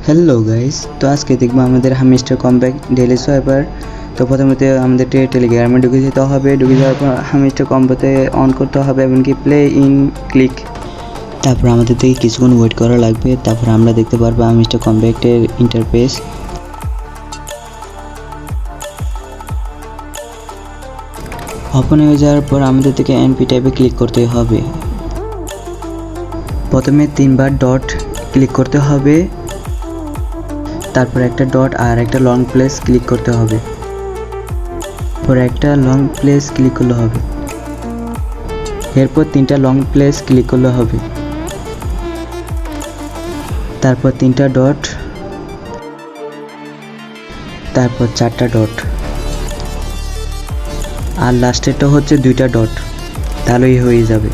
Hello guys, তো আজকে দেখবো আমাদের হামিস্টার কমব্যাক ডেইলি সোয়াইপার। তো প্রথমে আমাদের টেলিগ্রামে ঢুকে যেতে হবে। ঢুকে যাওয়ার পর হামিস্টার কম্বোতে অন করতে হবে এমনকি প্লে ইন ক্লিক। তারপর আমাদের থেকে কিছুক্ষণ ওয়েট করা লাগবে। তারপর আমরা দেখতে পারবো হামিস্টার কমব্যাক্টের ইন্টারফেস। ওপেন হয়ে যাওয়ার পর আমাদের থেকে এনপি ট্যাবে ক্লিক করতে হবে। প্রথমে 3বার ডট ক্লিক করতে হবে, তারপর একটা ডট আর একটা লং প্লেস ক্লিক করতে হবে, পরে একটা লং প্লেস ক্লিক করলে হবে, এরপর 3টা লং প্লেস ক্লিক করলে হবে, তারপর 3টা ডট, তারপর 4টা ডট, আর লাস্টেরটা হচ্ছে 2টা ডট, তাহলেই হয়ে যাবে।